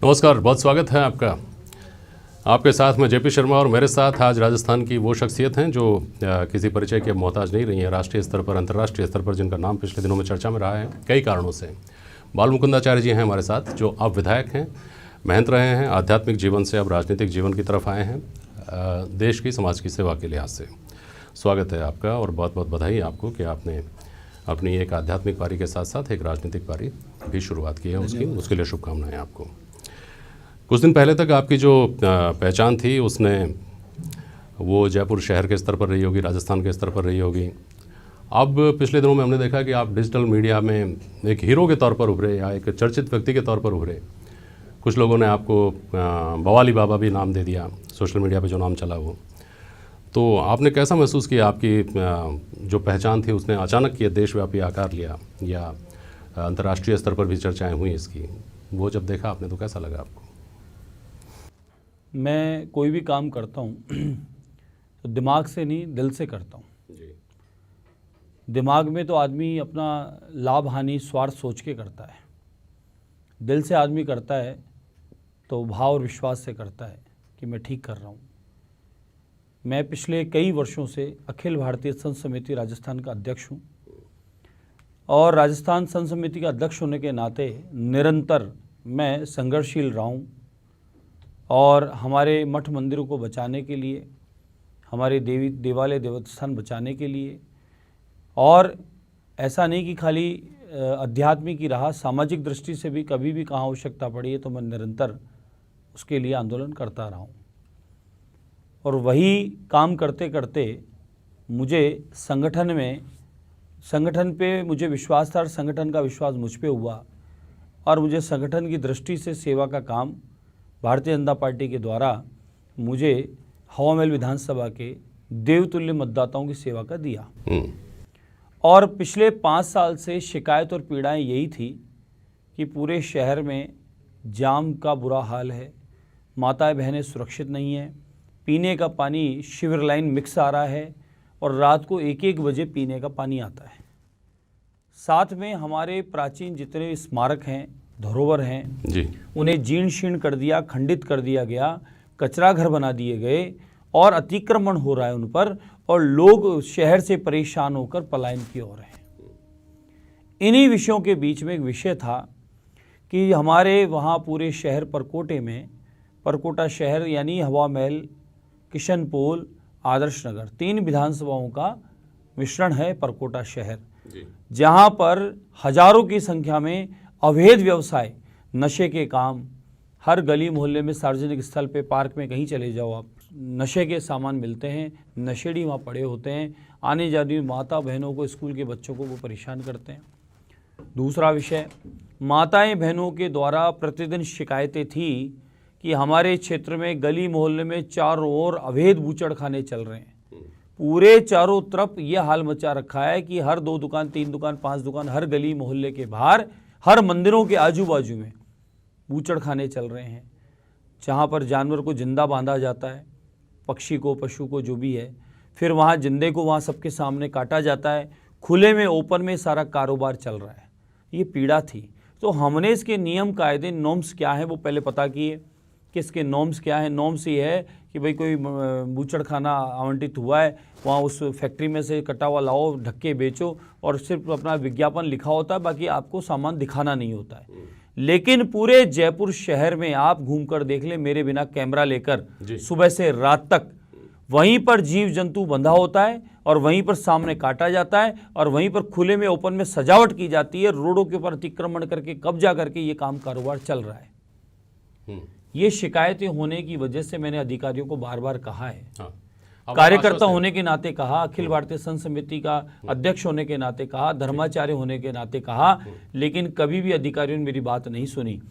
नमस्कार, बहुत स्वागत है आपका। आपके साथ मैं जेपी शर्मा और मेरे साथ आज राजस्थान की वो शख्सियत हैं जो किसी परिचय के मोहताज नहीं रही हैं। राष्ट्रीय स्तर पर, अंतर्राष्ट्रीय स्तर पर जिनका नाम पिछले दिनों में चर्चा में रहा है कई कारणों से। बाल मुकुंदाचार्य जी हैं हमारे साथ, जो अब विधायक हैं, मेहनत रहे हैं, आध्यात्मिक जीवन से अब राजनीतिक जीवन की तरफ आए हैं, देश की समाज की सेवा के लिहाज से। स्वागत है आपका और बहुत बहुत बधाई आपको कि आपने अपनी एक आध्यात्मिक पारी के साथ साथ एक राजनीतिक पारी भी शुरुआत की है। उसके लिए शुभकामनाएं आपको। कुछ दिन पहले तक आपकी जो पहचान थी उसने वो जयपुर शहर के स्तर पर रही होगी, राजस्थान के स्तर पर रही होगी। अब पिछले दिनों में हमने देखा कि आप डिजिटल मीडिया में एक हीरो के तौर पर उभरे या एक चर्चित व्यक्ति के तौर पर उभरे। कुछ लोगों ने आपको बवाली बाबा भी नाम दे दिया, सोशल मीडिया पे जो नाम चला वो। तो आपने कैसा महसूस किया, आपकी जो पहचान थी उसने अचानक ये देशव्यापी आकार लिया या अंतर्राष्ट्रीय स्तर पर भी चर्चाएँ हुई इसकी, वो जब देखा आपने तो कैसा लगा आपको? मैं कोई भी काम करता हूँ तो दिमाग से नहीं, दिल से करता हूँ। दिमाग में तो आदमी अपना लाभ हानि स्वार्थ सोच के करता है, दिल से आदमी करता है तो भाव और विश्वास से करता है कि मैं ठीक कर रहा हूँ। मैं पिछले कई वर्षों से अखिल भारतीय संत समिति राजस्थान का अध्यक्ष हूँ और राजस्थान संत समिति का अध्यक्ष होने के नाते निरंतर मैं संघर्षशील रहा हूँ और हमारे मठ मंदिरों को बचाने के लिए, हमारे देवालय देवस्थान बचाने के लिए, और ऐसा नहीं कि खाली अध्यात्मिक ही रहा, सामाजिक दृष्टि से भी कभी भी कहाँ आवश्यकता पड़ी है तो मैं निरंतर उसके लिए आंदोलन करता रहा हूँ। और वही काम करते करते मुझे संगठन पे मुझे विश्वास था और संगठन का विश्वास मुझ पे हुआ और मुझे संगठन की दृष्टि से सेवा का काम भारतीय जनता पार्टी के द्वारा मुझे हवा महल विधानसभा के देवतुल्य मतदाताओं की सेवा का दिया। और पिछले 5 साल से शिकायत और पीड़ाएं यही थी कि पूरे शहर में जाम का बुरा हाल है, माताएं बहनें सुरक्षित नहीं हैं, पीने का पानी शिविर लाइन मिक्स आ रहा है और रात को 1-1 बजे पीने का पानी आता है। साथ में हमारे प्राचीन जितने स्मारक हैं, धरोहर हैं जी, उन्हें जीर्ण शीर्ण कर दिया, खंडित कर दिया गया, कचरा घर बना दिए गए और अतिक्रमण हो रहा है उन पर और लोग शहर से परेशान होकर पलायन की ओर हैं। इन्हीं विषयों के बीच में एक विषय था कि हमारे वहाँ पूरे शहर परकोटा शहर यानी हवा महल, किशनपोल, आदर्श नगर, 3 विधानसभाओं का मिश्रण है परकोटा शहर, जहाँ पर हजारों की संख्या में अवैध व्यवसाय, नशे के काम, हर गली मोहल्ले में, सार्वजनिक स्थल पे, पार्क में कहीं चले जाओ आप, नशे के सामान मिलते हैं, नशेड़ी वहाँ पड़े होते हैं, आने जाने माता बहनों को, स्कूल के बच्चों को वो परेशान करते हैं। दूसरा विषय, माताएं बहनों के द्वारा प्रतिदिन शिकायतें थी कि हमारे क्षेत्र में गली मोहल्ले में चारों ओर अवैध बूचड़ खाने चल रहे हैं। पूरे चारों तरफ ये हाल मचा रखा है कि हर 2 दुकान, 3 दुकान, 5 दुकान, हर गली मोहल्ले के बाहर, हर मंदिरों के आजू बाजू में बूचड़ खाने चल रहे हैं, जहाँ पर जानवर को जिंदा बांधा जाता है, पक्षी को, पशु को, जो भी है, फिर वहाँ जिंदे को वहाँ सबके सामने काटा जाता है, खुले में, ओपन में सारा कारोबार चल रहा है। ये पीड़ा थी। तो हमने इसके नियम कायदे, नॉर्म्स क्या हैं वो पहले पता किए कि इसके नॉर्म्स क्या है। नॉर्म्स ये है कि भाई कोई बूचड़ खाना आवंटित हुआ है, वहाँ उस फैक्ट्री में से कटा हुआ लाओ, ढक के बेचो, और सिर्फ अपना विज्ञापन लिखा होता है, बाकी आपको सामान दिखाना नहीं होता है। लेकिन पूरे जयपुर शहर में आप घूमकर देख ले, मेरे बिना कैमरा लेकर, सुबह से रात तक वहीं पर जीव जंतु बंधा होता है और वहीं पर सामने काटा जाता है और वहीं पर खुले में, ओपन में सजावट की जाती है, रोडों के ऊपर अतिक्रमण करके, कब्जा करके ये काम कारोबार चल रहा है। ये शिकायतें होने की वजह से मैंने अधिकारियों को बार बार कहा है, कार्यकर्ता होने के नाते कहा, अखिल भारतीय संत समिति का अध्यक्ष होने के नाते कहा, धर्माचार्य होने के नाते कहा, लेकिन कभी भी अधिकारियों ने मेरी बात नहीं सुनी।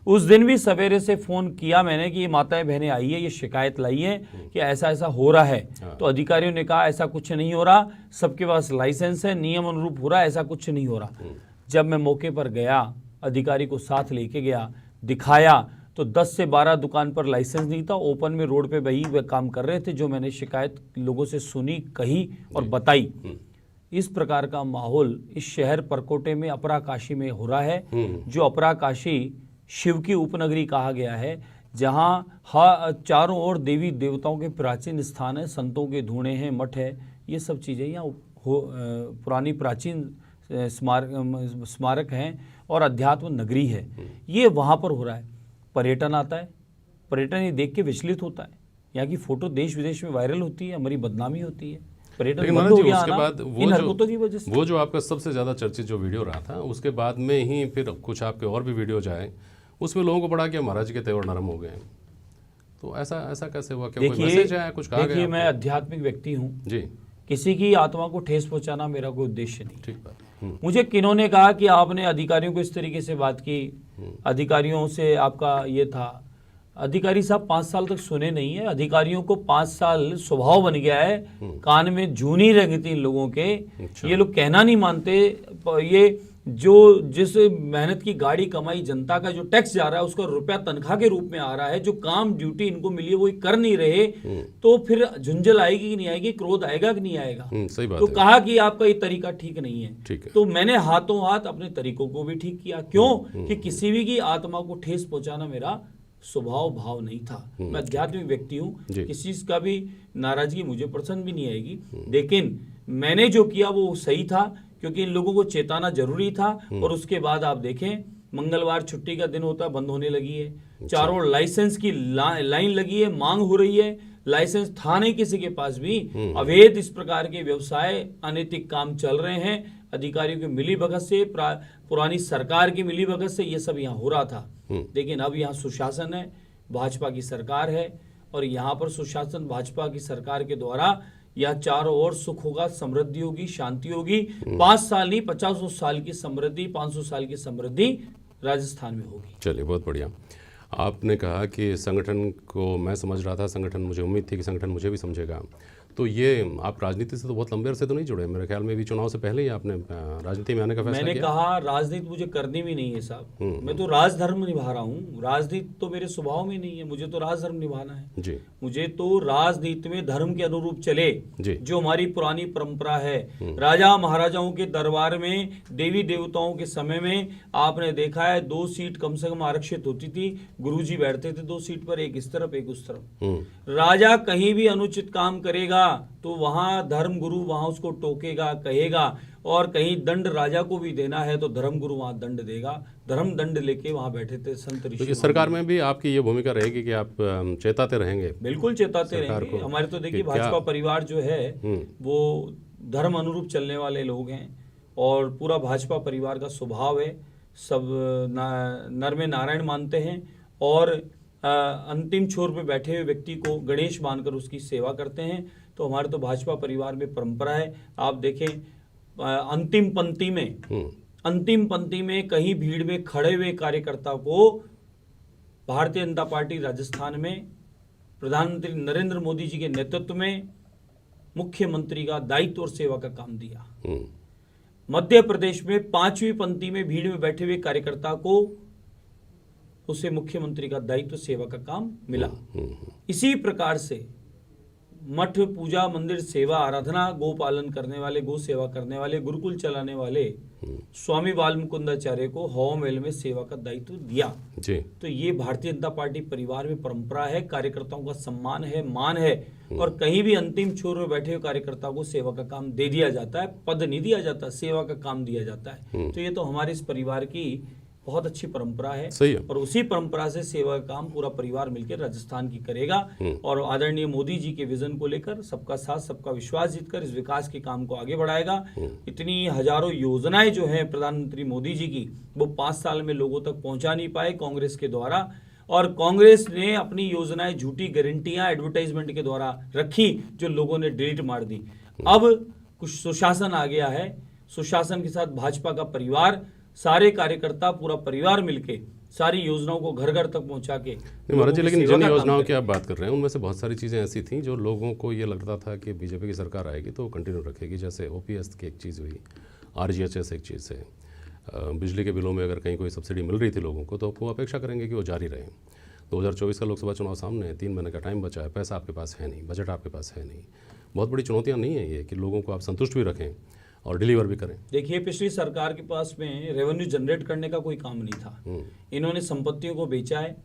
उस दिन भी सवेरे से फोन किया मैंने कि ये माताएं बहनें आई है, ये शिकायत लाई है कि ऐसा ऐसा हो रहा है। तो अधिकारियों ने कहा ऐसा कुछ नहीं हो रहा, सबके पास लाइसेंस है, नियम अनुरूप हो रहा है, ऐसा कुछ नहीं हो रहा। जब मैं मौके पर गया, अधिकारी को साथ लेके गया, दिखाया, तो 10 से 12 दुकान पर लाइसेंस नहीं था, ओपन में रोड पे वही वे काम कर रहे थे जो मैंने शिकायत लोगों से सुनी, कही और बताई। इस प्रकार का माहौल इस शहर परकोटे में, अपराकाशी में हो रहा है, जो अपराकाशी शिव की उपनगरी कहा गया है, जहाँ चारों ओर देवी देवताओं के प्राचीन स्थान है, संतों के धूणे हैं, मठ है, ये सब चीज़ें यहाँ पुरानी प्राचीन स्मारक हैं और अध्यात्म नगरी है। ये वहाँ पर हो रहा है। पर्यटन आता है, पर्यटन ये देख के विचलित होता है, यहाँ की फोटो देश विदेश में वायरल होती है, हमारी बदनामी होती है। पर्यटन लेकिन बंद महाराज हो जी, गया उसके आना बाद इन हरकतों की वजह से। वो जो आपका सबसे ज़्यादा चर्चित जो वीडियो रहा था, उसके बाद में ही फिर कुछ आपके और भी वीडियोज आए, उसमें लोगों को पड़ा कि महाराज जी के तेवर नरम हो गए। तो ऐसा कैसे हुआ? क्या कोई मैसेज आया, कुछ कहा गया? देखिए, मैं आध्यात्मिक व्यक्ति हूँ जी, किसी की आत्मा को ठेस पहुंचाना मेरा कोई उद्देश्य नहीं। ठीक बात। मुझे किन्होंने कहा कि आपने अधिकारियों को इस तरीके से बात की, अधिकारियों से आपका ये था। अधिकारी साहब 5 साल तक सुने नहीं है। अधिकारियों को 5 साल स्वभाव बन गया है, कान में जूनी रंगी थी इन लोगों के। अच्छा। ये लोग कहना नहीं मानते। ये जो जिस मेहनत की गाड़ी कमाई जनता का जो टैक्स जा रहा है, उसका रुपया तनख्वाह के रूप में आ रहा है, जो काम ड्यूटी इनको मिली है वो कर नहीं रहे, तो फिर झुंझल आएगी कि नहीं आएगी, क्रोध आएगा कि नहीं आएगा? सही बात तो है। कहा कि आपका ये तरीका ठीक नहीं है। ठीक है। तो मैंने हाथों हाथ अपने तरीकों को भी ठीक किया। क्यों? कि किसी भी की आत्मा को ठेस पहुंचाना मेरा स्वभाव भाव नहीं था। मैं आध्यात्मिक व्यक्ति हूँ, किसी चीज का भी नाराजगी मुझे पसंद भी नहीं आएगी, लेकिन मैंने जो किया वो सही था, क्योंकि इन लोगों को चेताना जरूरी था। और उसके बाद आप देखें, मंगलवार छुट्टी का दिन होता है, बंद होने लगी है। चारों लाइसेंस की लाइन लगी है, मांग हो रही है। लाइसेंस था नहीं किसी के पास भी। अवैध इस प्रकार के व्यवसाय, अनैतिक काम चल रहे हैं। अधिकारियों की मिलीभगत से, पुरानी सरकार की मिलीभगत से ये सब यहाँ हो रहा था। लेकिन अब यहाँ सुशासन है, भाजपा की सरकार है, और यहाँ पर सुशासन भाजपा की सरकार के द्वारा यहाँ चारों ओर सुख होगा, समृद्धि होगी, शांति होगी। 5 साल नहीं, 50 साल की समृद्धि, 500 साल की समृद्धि राजस्थान में होगी। चलिए, बहुत बढ़िया। आपने कहा कि संगठन को मैं समझ रहा था, संगठन, मुझे उम्मीद थी कि संगठन मुझे भी समझेगा। तो ये आप राजनीति से तो बहुत लंबे अरसे तो नहीं जुड़े, मेरे ख्याल में भी चुनाव से पहले ही आपने राजनीति में आने का फैसला मैंने किया। कहा राजनीति मुझे करनी भी नहीं है साहब। मैं तो राजधर्म निभा रहा हूँ। राजनीति तो मेरे स्वभाव में नहीं है, मुझे तो राजधर्म निभाना है जी। मुझे तो राजनीति में धर्म के अनुरूप चले, जी। जो हमारी पुरानी परंपरा है। राजा महाराजाओं के दरबार में, देवी देवताओं के समय में आपने देखा है 2 सीट कम से कम आरक्षित होती थी। गुरुजी बैठते थे 2 सीट पर, एक इस तरफ एक उस तरफ। राजा कहीं भी अनुचित काम करेगा तो वहां धर्म गुरु वहां उसको टोकेगा, कहेगा, और कहीं दंड राजा को भी देना है तो धर्म गुरु वहां दंड देगा। धर्म दंड लेके वहां बैठे थे संत ऋषि। तो सरकार में भी आपकी ये भूमिका रहेगी कि आप चेताते रहेंगे? बिल्कुल चेताते रहेंगे। हमारे तो देखिए भाजपा परिवार जो है वो धर्म अनुरूप चलने वाले लोग हैं, और पूरा भाजपा परिवार का स्वभाव है। सब नर में नारायण मानते हैं, और अंतिम छोर पे बैठे हुए व्यक्ति को गणेश मानकर उसकी सेवा करते हैं। तो हमारे तो भाजपा परिवार में परंपरा है। आप देखें, अंतिम पंक्ति में कहीं भीड़ में खड़े हुए कार्यकर्ता को भारतीय जनता पार्टी राजस्थान में प्रधानमंत्री नरेंद्र मोदी जी के नेतृत्व में मुख्यमंत्री का दायित्व और सेवा का काम दिया। मध्य प्रदेश में 5वीं पंक्ति में भीड़ में बैठे हुए कार्यकर्ता को उसे मुख्यमंत्री का दायित्व सेवा का काम मिला। इसी प्रकार से मठ, पूजा, मंदिर, सेवा, आराधना, गो पालन करने वाले, गो सेवा करने वाले, गुरुकुल चलाने वाले स्वामी बालमुकुंदाचार्य को हवा महल में सेवा का दायित्व दिया जी। तो ये भारतीय जनता पार्टी परिवार में परंपरा है, कार्यकर्ताओं का सम्मान है, मान है, और कहीं भी अंतिम छोर में बैठे हुए कार्यकर्ता को सेवा का काम दे दिया जाता है। पद नहीं दिया जाता, सेवा का काम दिया जाता है। तो ये तो हमारे इस परिवार की बहुत अच्छी परंपरा है, सही है। और उसी परंपरा से सेवा का काम पूरा परिवार मिलकर राजस्थान की करेगा, और आदरणीय मोदी जी के विजन को लेकर सबका साथ सबका विश्वास जीतकर इस विकास के काम को आगे बढ़ाएगा। इतनी हजारों योजनाएं जो हैं प्रधानमंत्री मोदी जी की, वो 5 साल में लोगों तक पहुंचा नहीं पाए कांग्रेस के द्वारा, और कांग्रेस ने अपनी योजनाएं झूठी गारंटियां एडवर्टाइजमेंट के द्वारा रखी, जो लोगों ने डिलीट मार दी। अब कुछ सुशासन आ गया है, सुशासन के साथ भाजपा का परिवार, सारे कार्यकर्ता, पूरा परिवार मिलके सारी योजनाओं को घर घर तक पहुंचा के। महाराज जी, लेकिन जिन योजनाओं की आप बात कर रहे हैं उनमें से बहुत सारी चीज़ें ऐसी थी जो लोगों को ये लगता था कि बीजेपी की सरकार आएगी तो वो कंटिन्यू रखेगी। जैसे OPS की एक चीज़ हुई, RGHS एक चीज़ है, बिजली के बिलों में अगर कहीं कोई सब्सिडी मिल रही थी लोगों को तो वो अपेक्षा करेंगे कि वो जारी रहे। 2024 का लोकसभा चुनाव सामने है, 3 महीने का टाइम बचा है, पैसा आपके पास है नहीं, बजट आपके पास है नहीं। बहुत बड़ी चुनौतियाँ नहीं है ये कि लोगों को आप संतुष्ट भी रखें और डिलीवर भी करें। देखिए, पिछली सरकार के पास में रेवेन्यू जनरेट करने का कोई काम नहीं था। इन्होंने संपत्तियों को बेचा है,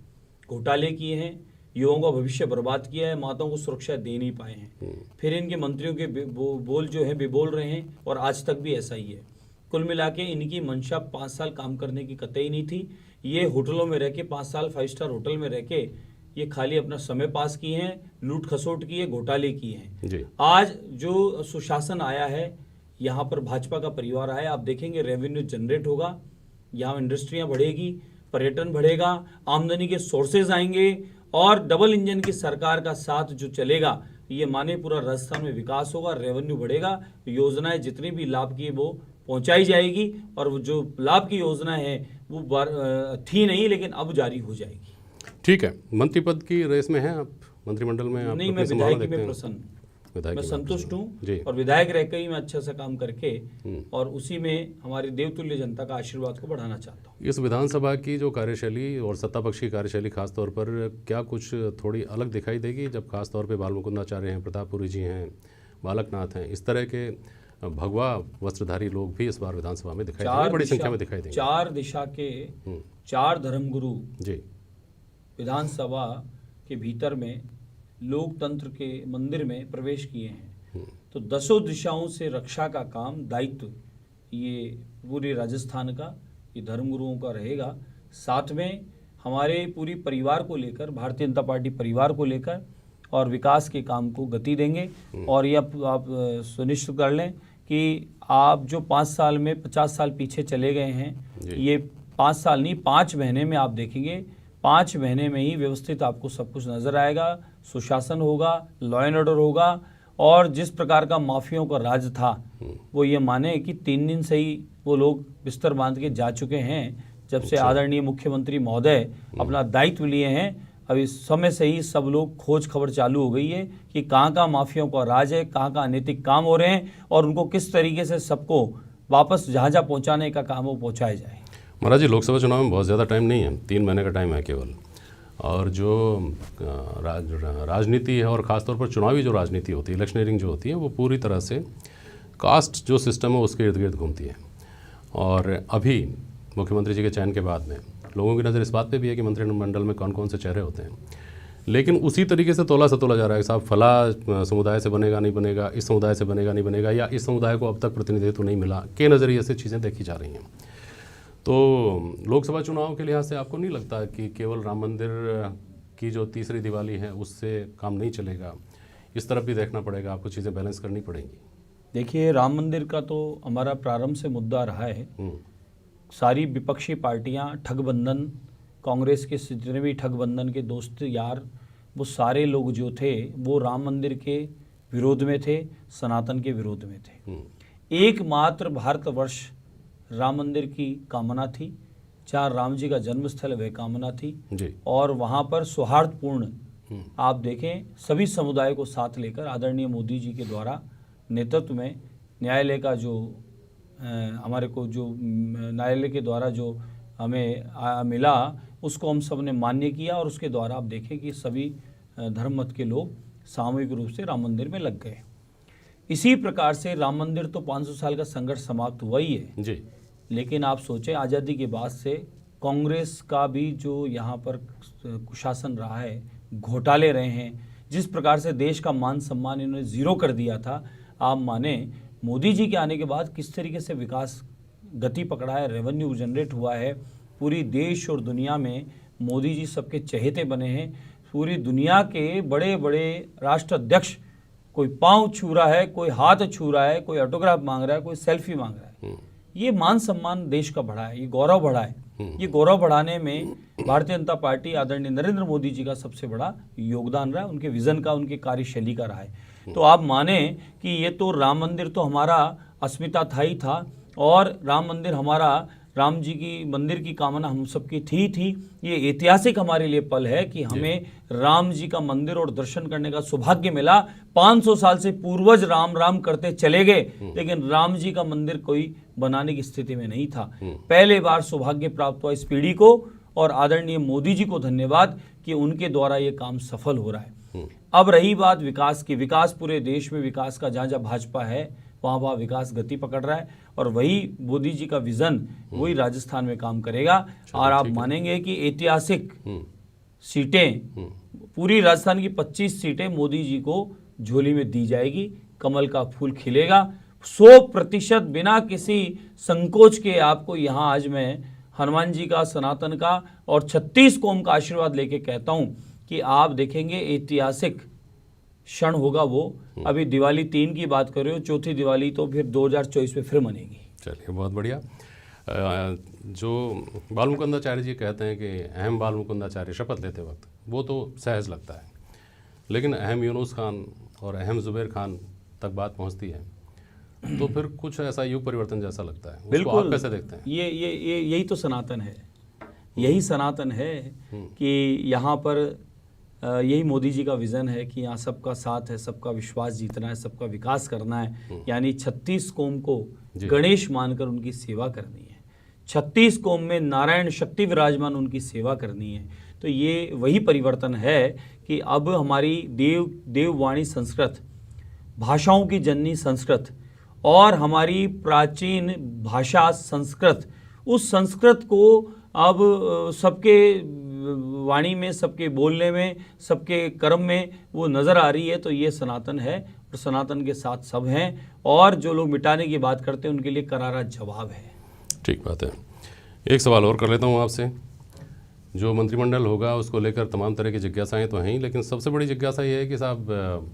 घोटाले किए हैं, युवाओं का भविष्य बर्बाद किया है, माताओं को सुरक्षा दे नहीं पाए हैं। फिर इनके मंत्रियों के बोल जो है बेबोल रहे हैं और आज तक भी ऐसा ही है। कुल मिला के इनकी मंशा 5 साल काम करने की कतई नहीं थी। ये होटलों में रह के 5 साल 5 स्टार होटल में रह के ये खाली अपना समय पास किए हैं, लूट खसोट की है, घोटाले किए हैं। आज जो सुशासन आया है, यहाँ पर भाजपा का परिवार आया, आप देखेंगे रेवेन्यू जनरेट होगा, यहाँ इंडस्ट्रियाँ बढ़ेगी, पर्यटन बढ़ेगा, आमदनी के सोर्सेज आएंगे और डबल इंजन की सरकार का साथ जो चलेगा, ये माने पूरा राजस्थान में विकास होगा, रेवेन्यू बढ़ेगा, योजनाएं जितनी भी लाभ की वो पहुंचाई जाएगी और वो जो लाभ की योजना है वो थी नहीं लेकिन अब जारी हो जाएगी। ठीक है, मंत्री पद की रेस में हैं आप, मंत्रिमंडल में आप? नहीं, मैं विधायकी में प्रसन्न, मैं संतुष्ट हूँ और विधायक रहकर ही मैं अच्छा सा काम करके और उसी में हमारी देवतुल्य जनता का आशीर्वाद को बढ़ाना चाहता हूँ। इस विधानसभा की जो कार्यशैली और सत्ता पक्ष की कार्यशैली खासतौर पर क्या कुछ थोड़ी अलग दिखाई देगी, जब खासतौर पर बालमुकुंदाचार्य हैं, प्रतापपुरी जी हैं, बालकनाथ हैं, इस तरह के भगवा वस्त्रधारी लोग भी इस बार विधानसभा में दिखाई देंगे, बड़ी संख्या में दिखाई देंगे। 4 दिशा के 4 धर्मगुरु जी विधानसभा के भीतर में लोकतंत्र के मंदिर में प्रवेश किए हैं, तो 10 दिशाओं से रक्षा का काम, दायित्व ये पूरे राजस्थान का, ये धर्मगुरुओं का रहेगा। साथ में हमारे पूरी परिवार को लेकर, भारतीय जनता पार्टी परिवार को लेकर और विकास के काम को गति देंगे। और ये आप सुनिश्चित कर लें कि आप जो 5 साल में 50 साल पीछे चले गए हैं, ये 5 साल नहीं, 5 महीने में आप देखेंगे, 5 महीने में ही व्यवस्थित आपको सब कुछ नजर आएगा। सुशासन होगा, लॉ एंड ऑर्डर होगा और जिस प्रकार का माफियाओं का राज था, वो ये माने कि 3 दिन से ही वो लोग बिस्तर बांध के जा चुके हैं। जब से आदरणीय मुख्यमंत्री महोदय अपना दायित्व लिए हैं, अब इस समय से ही सब लोग खोज खबर चालू हो गई है कि कहाँ माफियाओं का राज है, कहाँ अनैतिक काम हो रहे हैं और उनको किस तरीके से सबको वापस जहाँ पहुँचाने का काम वो पहुँचाया जाए। महाराज जी, लोकसभा चुनाव में बहुत ज़्यादा टाइम नहीं है, 3 महीने का टाइम है केवल, और जो राजनीति है और ख़ासतौर पर चुनावी जो राजनीति होती है, इलेक्शनरिंग जो होती है, वो पूरी तरह से कास्ट जो सिस्टम है उसके इर्द गिर्द घूमती है। और अभी मुख्यमंत्री जी के चयन के बाद में लोगों की नज़र इस बात पे भी है कि मंत्रिमंडल में कौन कौन से चेहरे होते हैं, लेकिन उसी तरीके से तोला सतोला जा रहा है कि साहब फला समुदाय से बनेगा नहीं बनेगा, इस समुदाय से बनेगा नहीं बनेगा, या इस समुदाय को अब तक प्रतिनिधित्व नहीं मिला के नज़रिए से चीज़ें देखी जा रही हैं। तो लोकसभा चुनाव के लिहाज से आपको नहीं लगता कि केवल राम मंदिर की जो तीसरी दिवाली है उससे काम नहीं चलेगा, इस तरफ भी देखना पड़ेगा, आपको चीज़ें बैलेंस करनी पड़ेंगी? देखिए, राम मंदिर का तो हमारा प्रारंभ से मुद्दा रहा है। सारी विपक्षी पार्टियां, ठगबंधन, कांग्रेस के जितने भी ठगबंधन के दोस्त यार, वो सारे लोग जो थे वो राम मंदिर के विरोध में थे, सनातन के विरोध में थे। एकमात्र भारतवर्ष राम मंदिर की कामना थी, जहाँ राम जी का जन्मस्थल वह कामना थी जी। और वहाँ पर सौहार्दपूर्ण आप देखें सभी समुदाय को साथ लेकर आदरणीय मोदी जी के द्वारा नेतृत्व में न्यायालय का जो हमारे को जो न्यायालय के द्वारा जो हमें मिला उसको हम सब ने मान्य किया और उसके द्वारा आप देखें कि सभी धर्म मत के लोग सामूहिक रूप से राम मंदिर में लग गए। इसी प्रकार से राम मंदिर तो 500 साल का संघर्ष समाप्त हुआ ही है जी। लेकिन आप सोचें आज़ादी के बाद से कांग्रेस का भी जो यहाँ पर कुशासन रहा है, घोटाले रहे हैं, जिस प्रकार से देश का मान सम्मान इन्होंने ज़ीरो कर दिया था, आप माने मोदी जी के आने के बाद किस तरीके से विकास गति पकड़ा है, रेवेन्यू जनरेट हुआ है। पूरी देश और दुनिया में मोदी जी सबके चहेते बने हैं। पूरी दुनिया के बड़े बड़े राष्ट्राध्यक्ष कोई पाँव छू रहा है, कोई हाथ छू रहा है, कोई ऑटोग्राफ मांग रहा है, कोई सेल्फी मांग रहा है। ये मान सम्मान देश का बढ़ा है, ये गौरव बढ़ा है। ये गौरव बढ़ाने में भारतीय जनता पार्टी आदरणीय नरेंद्र मोदी जी का सबसे बड़ा योगदान रहा है, उनके विजन का, उनके कार्यशैली का रहा है। तो आप माने कि ये तो राम मंदिर तो हमारा अस्मिता था ही था और राम मंदिर हमारा, राम जी की मंदिर की कामना हम सबकी थी। ये ऐतिहासिक हमारे लिए पल है कि हमें राम जी का मंदिर और दर्शन करने का सौभाग्य मिला। 500 साल से पूर्वज राम राम करते चले गए लेकिन राम जी का मंदिर कोई बनाने की स्थिति में नहीं था। पहले बार सौभाग्य प्राप्त हुआ इस पीढ़ी को और आदरणीय मोदी जी को धन्यवाद कि उनके द्वारा ये काम सफल हो रहा है। अब रही बात विकास की, विकास पूरे देश में विकास का, जहाँ जहाँ भाजपा है वहाँ वहाँ विकास गति पकड़ रहा है और वही मोदी जी का विजन वही राजस्थान में काम करेगा। और आप मानेंगे कि ऐतिहासिक सीटें पूरी राजस्थान की 25 सीटें मोदी जी को झोली में दी जाएगी, कमल का फूल खिलेगा 100% बिना किसी संकोच के। आपको यहाँ आज मैं हनुमान जी का, सनातन का और 36 कौम का आशीर्वाद लेके कहता हूँ कि आप देखेंगे ऐतिहासिक क्षण होगा वो। अभी दिवाली 3 की बात कर रहे हो, चौथी दिवाली तो फिर 2024 में फिर मनेगी। चलिए, बहुत बढ़िया। जो बाल मुकुंदाचार्य जी कहते हैं कि अहम बाल मुकुंदाचार्य शपथ लेते वक्त, वो तो सहज लगता है, लेकिन अहम यूनुस खान और अहम जुबैर खान तक बात पहुंचती है तो फिर कुछ ऐसा युग परिवर्तन जैसा लगता है। उसको आप कैसे देखते हैं? ये यही तो सनातन है, यही सनातन है कि यहाँ पर यही मोदी जी का विज़न है कि यहाँ सबका साथ है, सबका विश्वास जीतना है, सबका विकास करना है। यानी 36 कौम को गणेश मानकर उनकी सेवा करनी है, 36 कौम में नारायण शक्ति विराजमान उनकी सेवा करनी है। तो ये वही परिवर्तन है कि अब हमारी देववाणी संस्कृत, भाषाओं की जननी संस्कृत और हमारी प्राचीन भाषा संस्कृत, उस संस्कृत को अब सबके वाणी में, सबके बोलने में, सबके कर्म में वो नज़र आ रही है। तो ये सनातन है और सनातन के साथ सब हैं और जो लोग मिटाने की बात करते हैं उनके लिए करारा जवाब है। ठीक बात है। एक सवाल और कर लेता हूँ आपसे। जो मंत्रिमंडल होगा उसको लेकर तमाम तरह की जिज्ञासाएँ तो हैं ही, लेकिन सबसे बड़ी जिज्ञासा ये है कि साहब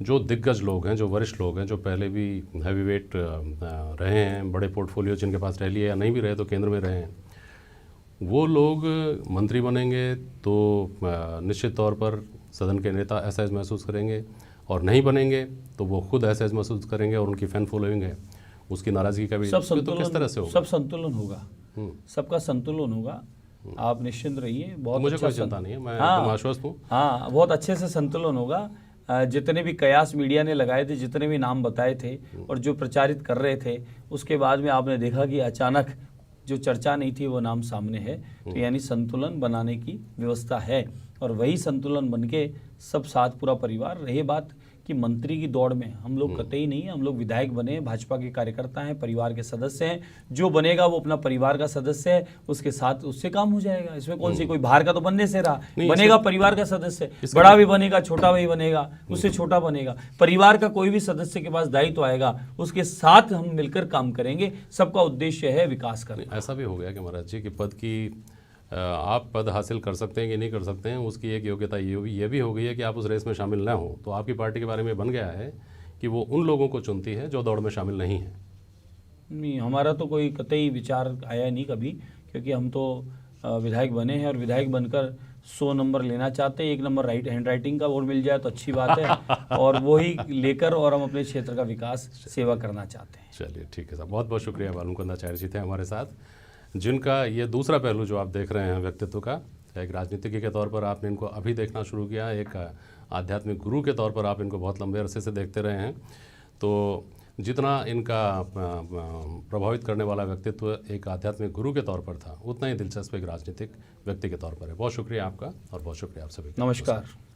जो दिग्गज लोग हैं, जो वरिष्ठ लोग हैं, जो पहले भी हैवीवेट रहे हैं, बड़े पोर्टफोलियो जिनके पास रह लिए या नहीं भी रहे तो केंद्र में रहे हैं, वो लोग मंत्री बनेंगे तो निश्चित तौर पर सदन के नेता असहज महसूस करेंगे और नहीं बनेंगे तो वो खुद असहज महसूस करेंगे और उनकी फैन फॉलोइंग है उसकी नाराज़गी का भी सब संतुलन, तो किस तरह से होगा? सब संतुलन होगा, सबका संतुलन होगा। आप निश्चिंत रहिए, बहुत मुझे अच्छा कोई चिंता नहीं है, मैं हाँ, एकदम आश्वस्त हूँ। हाँ, बहुत अच्छे से संतुलन होगा। जितने भी कयास मीडिया ने लगाए थे, जितने भी नाम बताए थे और जो प्रचारित कर रहे थे, उसके बाद में आपने देखा कि अचानक जो चर्चा नहीं थी वो नाम सामने है। तो यानी संतुलन बनाने की व्यवस्था है और वही संतुलन बनके सब साथ पूरा परिवार। रही बात कि मंत्री की दौड़ में हम लोग कतई नहीं है, हम लोग विधायक बने, भाजपा के कार्यकर्ता हैं, परिवार के सदस्य हैं। जो बनेगा वो अपना परिवार का सदस्य है, उसके साथ उससे काम हो जाएगा। इसमें कौन सी कोई बाहर का तो बनने से रहा, बनेगा परिवार का सदस्य, बड़ा भी बनेगा, छोटा भी बनेगा, उससे छोटा बनेगा, परिवार का कोई भी सदस्य के पास दायित्व आएगा, उसके साथ हम मिलकर काम करेंगे। सबका उद्देश्य है विकास करना। ऐसा भी हो गया कि महाराज जी कि पद की आप पद हासिल कर सकते हैं कि नहीं कर सकते हैं, उसकी एक योग्यता ये भी हो गई है कि आप उस रेस में शामिल ना हो। तो आपकी पार्टी के बारे में बन गया है कि वो उन लोगों को चुनती है जो दौड़ में शामिल नहीं है। नहीं, हमारा तो कोई कतई विचार आया नहीं कभी, क्योंकि हम तो विधायक बने हैं और विधायक बनकर 100 नंबर लेना चाहते हैं। 1 नंबर हैंड राइटिंग का और मिल जाए तो अच्छी बात है और वही लेकर और हम अपने क्षेत्र का विकास सेवा करना चाहते हैं। चलिए, ठीक है साहब, बहुत बहुत शुक्रिया। बाल मुकुंदाचार्य जी थे हमारे साथ, जिनका ये दूसरा पहलू जो आप देख रहे हैं व्यक्तित्व का, एक राजनीतिज्ञ के तौर पर आपने इनको अभी देखना शुरू किया, एक आध्यात्मिक गुरु के तौर पर आप इनको बहुत लंबे अरसे से देखते रहे हैं। तो जितना इनका प्रभावित करने वाला व्यक्तित्व एक आध्यात्मिक गुरु के तौर पर था, उतना ही दिलचस्प एक राजनीतिक व्यक्ति के तौर पर है। बहुत शुक्रिया आपका और बहुत शुक्रिया आप सभी का। नमस्कार।